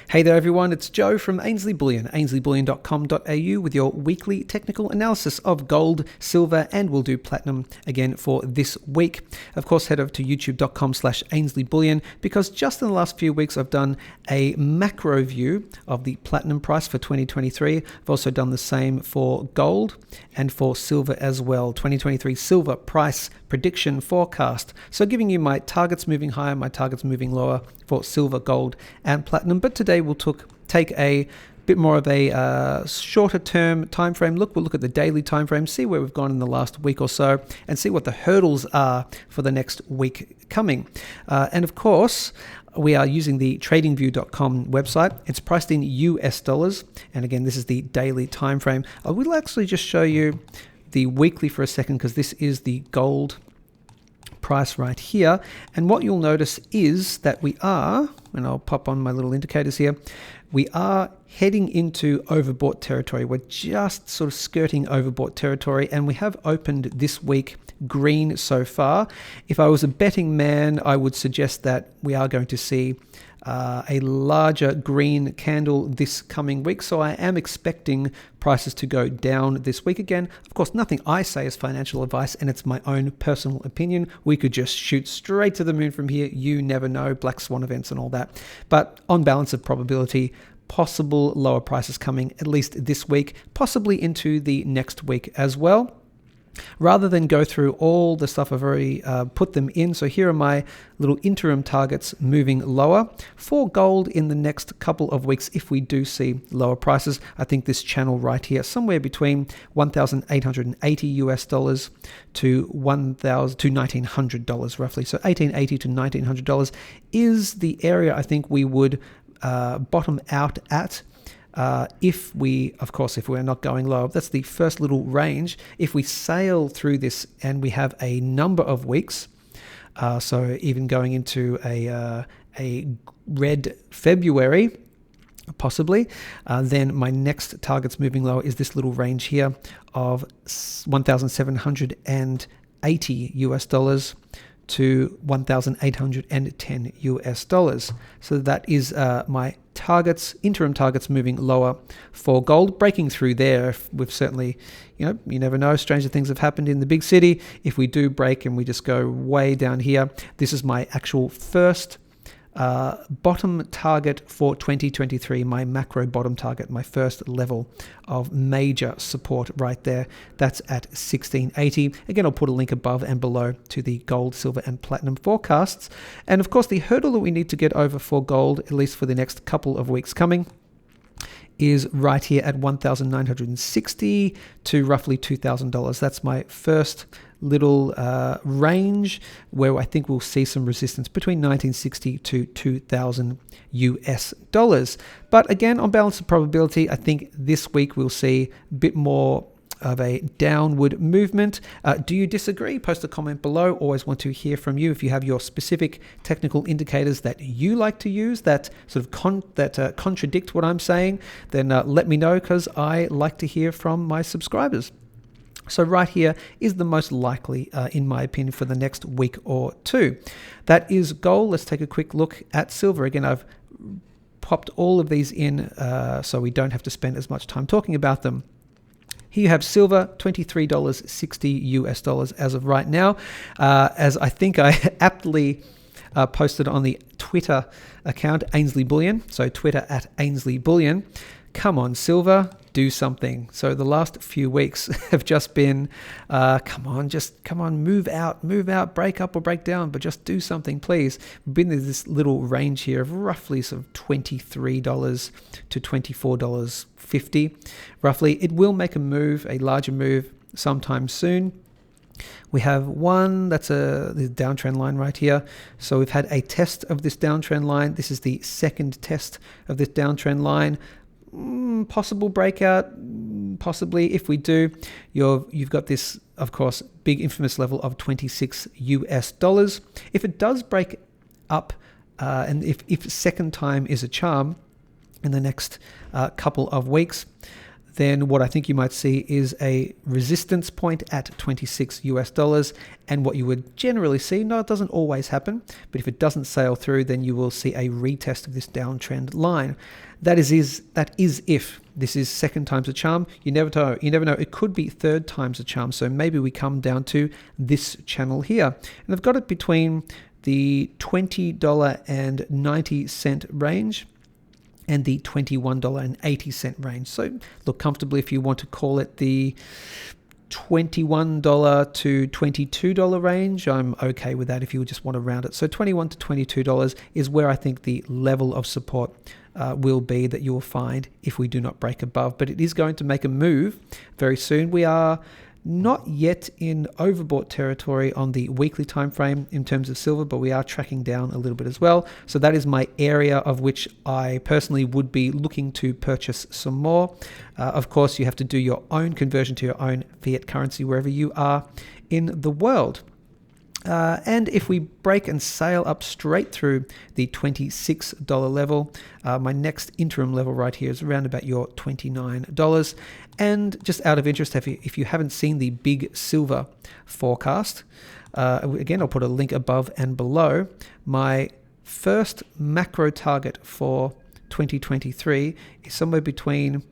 Hey there everyone, it's Joe from Ainslie Bullion, ainslieBullion.com.au with your weekly technical analysis of gold, silver, and we'll do platinum again for this week. Of course, head over to youtube.com/AinslieBullion because just in the last few weeks I've done a macro view of the platinum price for 2023. I've also done the same for gold and for silver as well. 2023 silver price prediction forecast. So giving you my targets moving higher, my targets moving lower for silver, gold, and platinum. But today we'll take a bit more of a shorter term time frame look. We'll look at the daily time frame, see where we've gone in the last week or so, and see what the hurdles are for the next week coming. And of course, we are using the tradingview.com website. It's priced in US dollars. And again, this is the daily time frame. I will actually just show you the weekly for a second because this is the gold price right here. And what you'll notice is that we are, and I'll pop on my little indicators here, we are heading into overbought territory. We're just sort of skirting overbought territory, and we have opened this week green so far. If I was a betting man, I would suggest that we are going to see a larger green candle this coming week. So I am expecting prices to go down this week again. Of course, nothing I say is financial advice, and it's my own personal opinion. We could just shoot straight to the moon from here. You never know, black swan events and all that. But on balance of probability, possible lower prices coming at least this week, possibly into the next week as well. Rather than go through all the stuff I've already put them in, so here are my little interim targets moving lower for gold in the next couple of weeks. If we do see lower prices, I think this channel right here, somewhere between $1,880 to $1,900 roughly, so $1,880 to $1,900 is the area I think we would bottom out at. If we're not going low. That's the first little range. If we sail through this and we have a number of weeks, so even going into a red February, possibly, then my next targets moving lower is this little range here of $1,780 to $1,810. So that is my targets, interim targets moving lower for gold. Breaking through there, we've certainly, you never know, stranger things have happened in the big city. If we do break and we just go way down here, this is my actual first bottom target for 2023, my macro bottom target, my first level of major support right there. That's at 1680. Again, I'll put a link above and below to the gold, silver, and platinum forecasts. And of course, the hurdle that we need to get over for gold, at least for the next couple of weeks coming, is right here at $1,960 to roughly $2,000. That's my first little range where I think we'll see some resistance between 1960 to 2,000 US dollars. But again, on balance of probability, I think this week we'll see a bit more of a downward movement. Do you disagree? Post a comment below. Always want to hear from you. If you have your specific technical indicators that you like to use that sort of contradict what I'm saying, then let me know because I like to hear from my subscribers. So right here is the most likely, in my opinion, for the next week or two. That is gold. Let's take a quick look at silver. Again, I've popped all of these in so we don't have to spend as much time talking about them. Here you have silver, $23.60 US dollars as of right now. As I think I aptly posted on the Twitter account, Ainslie Bullion, so Twitter at Ainslie Bullion. Come on, silver, do something. So the last few weeks have just been, come on, move out, break up or break down, but just do something, please. We've been in this little range here of roughly sort of $23 to $24.50, roughly. It will make a larger move sometime soon. We have one that's the downtrend line right here. So we've had a test of this downtrend line. This is the second test of this downtrend line. Possible breakout, possibly. If we do, you've got this, of course, big infamous level of 26 US dollars. If it does break up, and if second time is a charm in the next couple of weeks, then what I think you might see is a resistance point at $26 and what you would generally see, no, it doesn't always happen, but if it doesn't sail through, then you will see a retest of this downtrend line. That is if this is second time's a charm. You never know. It could be third time's a charm. So maybe we come down to this channel here, and I've got it between the $20.90 range and the $21.80 range. So look comfortably if you want to call it the $21 to $22 range. I'm okay with that if you just want to round it. So $21 to $22 is where I think the level of support will be that you will find if we do not break above. But it is going to make a move very soon. We are not yet in overbought territory on the weekly time frame in terms of silver, but we are tracking down a little bit as well. So that is my area of which I personally would be looking to purchase some more. Of course, you have to do your own conversion to your own fiat currency wherever you are in the world. And if we break and sail up straight through the $26 level, my next interim level right here is around about your $29. And just out of interest, if you haven't seen the big silver forecast, again, I'll put a link above and below. My first macro target for 2023 is somewhere between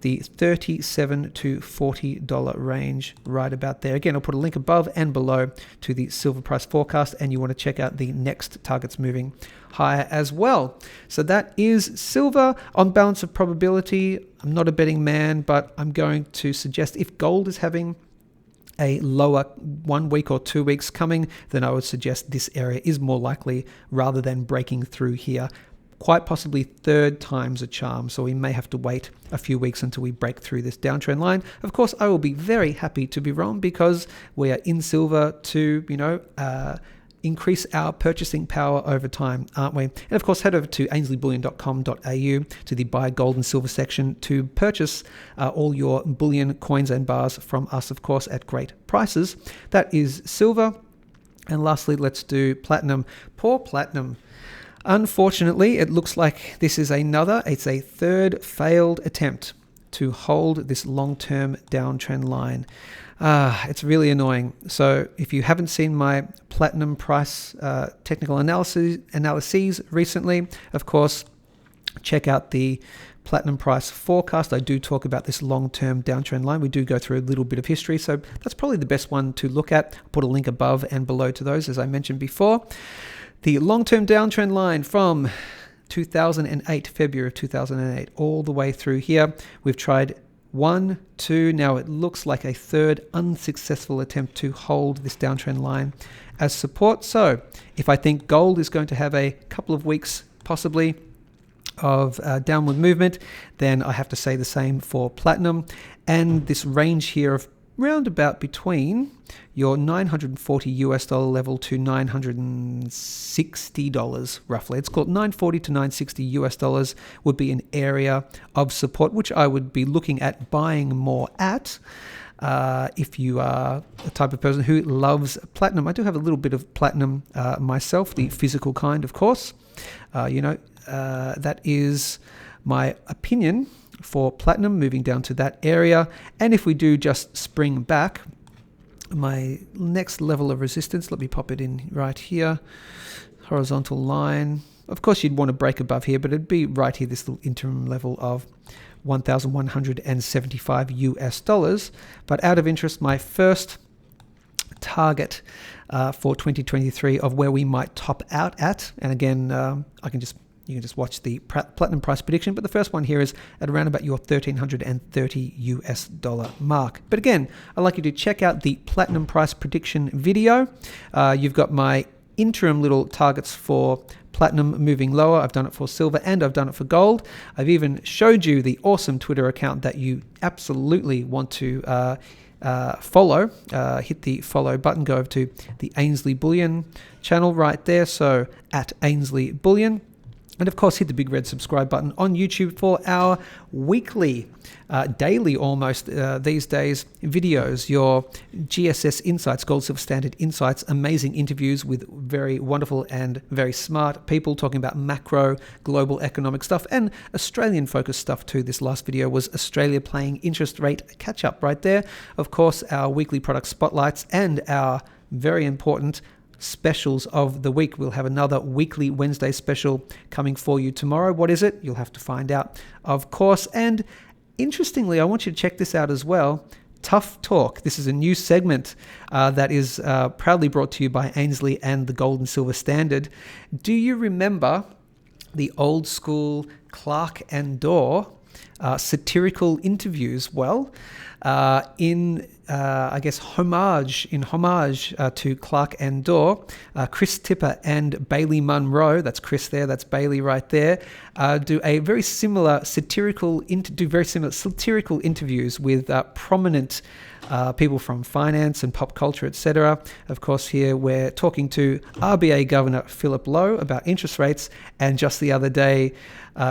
the $37 to $40 range, right about there. Again, I'll put a link above and below to the silver price forecast, and you want to check out the next targets moving higher as well. So that is silver. On balance of probability, I'm not a betting man, but I'm going to suggest if gold is having a lower 1 week or 2 weeks coming, then I would suggest this area is more likely rather than breaking through here. Quite possibly third time's a charm, so we may have to wait a few weeks until we break through this downtrend line. Of course, I will be very happy to be wrong because we are in silver to, increase our purchasing power over time, aren't we? And of course, head over to ainsleyBullion.com.au to the buy gold and silver section to purchase all your bullion coins and bars from us, of course, at great prices. That is silver. And lastly, let's do platinum. Poor platinum. Unfortunately, it looks like this is it's a third failed attempt to hold this long-term downtrend line. It's really annoying. So if you haven't seen my platinum price technical analyses recently, of course, check out the platinum price forecast. I do talk about this long-term downtrend line. We do go through a little bit of history, so that's probably the best one to look at. I'll put a link above and below to those, as I mentioned before. The long-term downtrend line from 2008, February of 2008, all the way through here. We've tried 1, 2, now it looks like a third unsuccessful attempt to hold this downtrend line as support. So if I think gold is going to have a couple of weeks possibly of downward movement, then I have to say the same for platinum. And this range here of round about between your $940 level to $960 roughly. It's called $940 to $960 would be an area of support, which I would be looking at buying more at. If you are a type of person who loves platinum. I do have a little bit of platinum myself, the physical kind, of course. That is my opinion for platinum, moving down to that area. And if we do just spring back, my next level of resistance, let me pop it in right here, horizontal line. Of course, you'd want to break above here, but it'd be right here, this little interim level of $1,175. But out of interest, my first target for 2023 of where we might top out at, and again, you can just watch the platinum price prediction, but the first one here is at around about your $1,330 mark. But again, I'd like you to check out the platinum price prediction video. You've got my interim little targets for platinum moving lower. I've done it for silver and I've done it for gold. I've even showed you the awesome Twitter account that you absolutely want to follow. Hit the follow button, go over to the Ainslie Bullion channel right there. So at Ainslie Bullion. And of course, hit the big red subscribe button on YouTube for our weekly, daily almost these days, videos, your GSS Insights, Gold Silver Standard Insights, amazing interviews with very wonderful and very smart people talking about macro, global economic stuff and Australian-focused stuff too. This last video was Australia playing interest rate catch-up right there. Of course, our weekly product spotlights and our very important specials of the week. We'll have another weekly Wednesday special coming for you tomorrow. What is it? You'll have to find out, of course. And interestingly, I want you to check this out as well. Tough Talk. This is a new segment that is proudly brought to you by Ainslie and the Gold and Silver Standard. Do you remember the old school Clark and Dorr satirical interviews? Well, I guess homage to Clark and Dorr, Chris Tipper and Bailey Munro, that's Chris there, that's Bailey right there, do very similar satirical interviews with prominent people from finance and pop culture, etc. Of course, here we're talking to RBA Governor Philip Lowe about interest rates, and just the other day,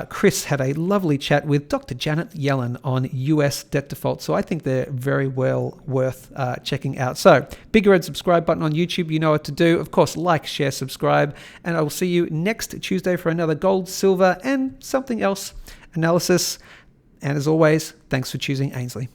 Chris had a lovely chat with Dr. Janet Yellen on US debt default. So I think they're very well worth checking out. So big red subscribe button on YouTube. You know what to do. Of course, like, share, subscribe. And I will see you next Tuesday for another gold, silver, and something else analysis. And as always, thanks for choosing Ainslie.